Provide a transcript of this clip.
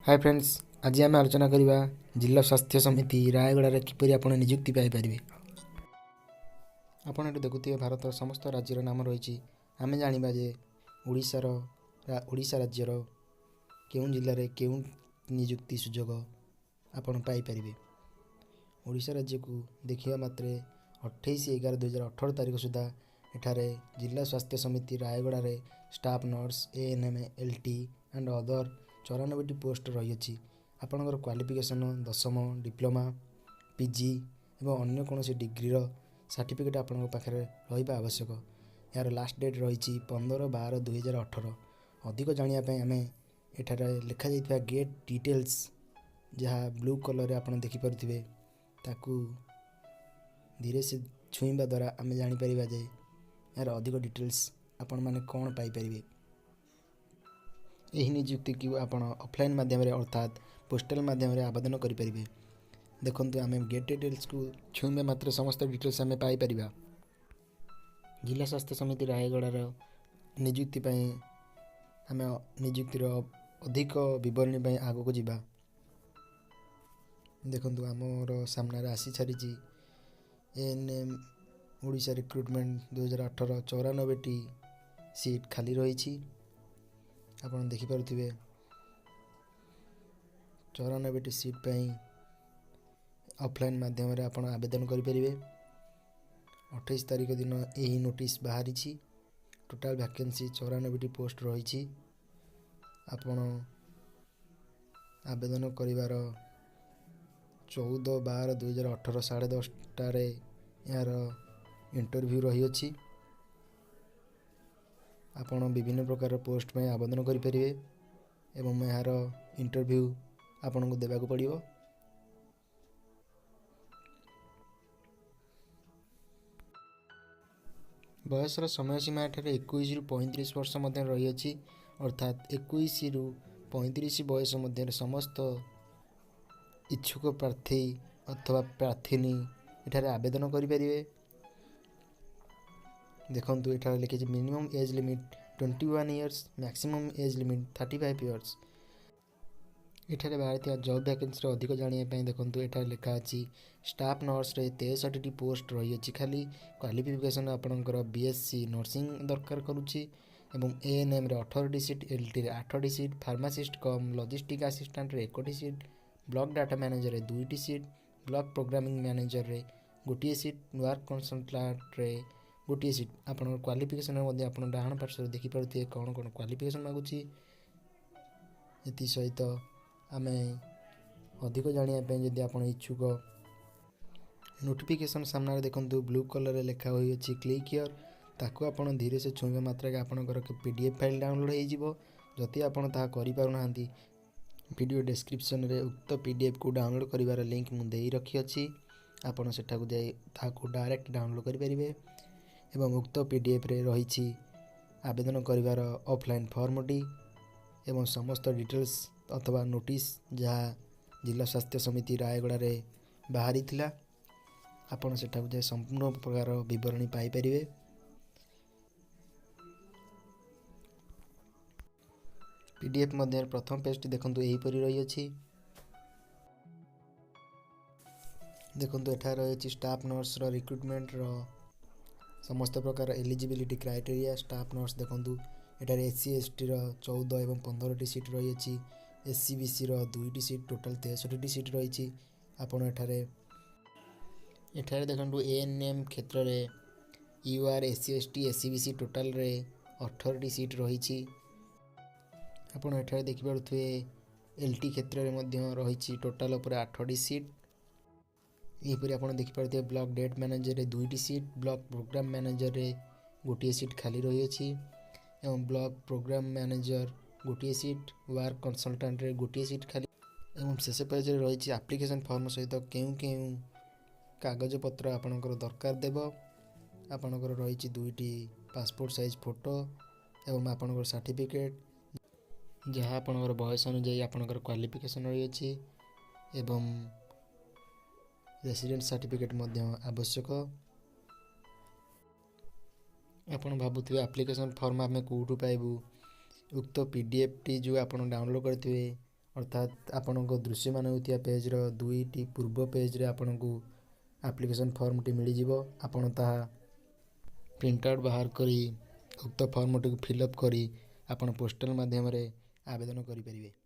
Hi friends, आज आम आलोचना करवा जिला स्वास्थ्य समिति रायगड़ा किपरि आप निजुक्ति पाइपर। आपड़ ये देखुए भारत समस्त राज्यर नाम रही। आम जाना जे ओडिशा राज्यर केउं जिले में केउं निजुक्ति सुजोग आपण पाइपर। ओडिशा राज्य को देखा मात्रे 28/11/2018 तारीख सुधा एठारे जिला स्वास्थ्य समिति रायगड़ा रे staff nurse ANM LT and other 94टी पोस्ट रही। आपणकर क्वालिफिकेशन 10th डिप्लोमा पीजी एवं अन्य कौन डिग्रीर सर्टिफिकेट आपण पाखे रहा आवश्यक। यार लास्ट डेट रही 15/12/2018। अधिक जानापी आम एठार लिखा जा गेट डिटेल्स जहाँ ब्लू कलर आप देखिपे ताकू धीरे से छुईबा द्वारा आम जापर जे यार अधिक डिटेल्स आपण मैंने कौन पाइपर। यही निजुक्ति को आप ऑफलाइन माध्यम अर्थात पोस्टल माध्यम आवेदन करें। देखो आम गेट डिटेल्स को छुईबा मात्र समस्त डिटेल्स आम पाइपर। जिला स्वास्थ्य समिति रायगड़ार निजुक्ति आम निजुक्तिर अधिक बरणी आग को जावा। देखो आमर सामने आसी सारी एएनएम ओडिशा रिक्रुटमेंट 2018 94टी सीट खाली रही। आप देखिपे 94टी सीट पर ऑफलाइन माध्यम आप आवेदन करें। 28 तारीख दिन यही नोटिस बाहरी। टोटाल वैकेंसी 94टी पोस्ट रही। आपण आवेदन कर 14/12/2018 10:30 यार इंटरव्यू रही अछि। आपण विभिन्न प्रकार पोस्ट में आवेदन करें एवं यार इंटरव्यू आपन को देवाक पड़िबो। बयसर समय सीमा 21 ରୁ 35 वर्ष मध्य रही अछि। अर्थात 21 ରୁ 35 बयस मध्य समस्त इच्छुक प्रार्थी अथवा प्रार्थिनी एठारे आवेदन करें। देखो ये लिखे minimum age limit 21 years, maximum age limit 35 years. एठारे बाहर जॉब वैकेंसी अधिक जानापी देखो ये लिखा अच्छी स्टाफ नर्स रे 63टी पोस्ट रही है। खाली क्वालिफिकेशन आपणकर बीएससी नर्सिंग दरकार करुच्ची। एएनएम रे 18टी सीट, एलटी रे 8टी सीट, फार्मासिस्ट कम लॉजिस्टिक असिस्टेंट रे 1टी सीट, ब्लॉक डाटा मैनेजर रे 2टी सीट, ब्लॉक प्रोग्रामिंग मैनेजर रे 1टी सीट, वर्क कंसल्टेंट रे 1टी सीट। आपन क्वालिफिकेशन आप डाण पार्श्व देखिपे कौन कौन क्वालिफिकेशन मागुची। ये सहित आम अधिक जानापी जदि आप इच्छुक नोटिफिकेशन सामने देखो ब्लू कलर लिखा हुई अच्छी क्लिक हियर। ताको आप धीरे से छुईबा मात्र आपंकर पीडीएफ फाइल डाउनलोड हो। जदि आपड़ ताकना वीडियो डिस्क्रिप्शन रे उक्त पीडीएफ को डाउनलोड करिवार लिंक मुझे रखी अच्छी। आपड़ सेठाकू जाई ताकू डायरेक्ट डाउनलोड करेंगे एवं उक्त पीडीएफ रे रही आवेदन करिवार ऑफलाइन फॉर्मटी एवं समस्त डिटेल्स अथवा नोटिस जहाँ जिला स्वास्थ्य समिति रायगड़ा रे बाहरी थिला। आपड़ सेठाकू जाई संपूर्ण प्रकार विवरणी पाइपर। पीडीएफ मध्य प्रथम पेज देखो यहीपरि रही अछि। देखो एठार रही स्टाफ नर्स रिक्रुटमेंट समस्त प्रकार एलिजिबिलिटी क्राइटेरिया। स्टाफ नर्स देखो एठार एससी एसटी 14 एवं 15टी सीट रही है। एससी बीसी 2टी सीट, टोटाल 63टी सीट रही। आपड़ एठार देखो एएनएम क्षेत्र में UR SC ST SC BC total 18टी सीट रही। आपड़ एठार देखिपे एलटी क्षेत्र में रही टोटाल उपर 8टी सीट। यहीपरि आप देखिपे ब्लॉक डेट मैनेजर रे 2टी सीट, ब्लॉक प्रोग्राम मैनेजर रे 1टी सीट खाली रही अछि एवं ब्लॉक प्रोग्राम मैनेजर 1टी सीट, वर्क कंसल्टेंट रे 1टी सीट खाली। एवं शेष पेज रे रही एप्लिकेशन फॉर्म सहित केउं केउं कागज पत्र आपणकर दरकार देव। आपणकर रही 2टी पासपोर्ट साइज फोटो एवं आपणकर सर्टिफिकेट जहाँ आपणकर बयस अनुजाई आपणकर क्वालिफिकेशन रही अछि एवं रेसिडेंट सर्टिफिकेट आवश्यक। आपन भावुवे एप्लिकेशन फॉर्म आम कौटू पाइबू। उक्त पीडीएफ टी जो आप डाउनलोड करेंगे अर्थात आपणको दृश्यमान होइतिया पेजर दुईटी पूर्व पेजरे आपणको एप्लिकेशन फॉर्मटी मिलिजिव। आपण ताहा प्रिंट आउट बाहर करी उक्त फॉर्मटी को फिलअप करी आपण पोस्टल माध्यम रे आवेदन करि परिबे।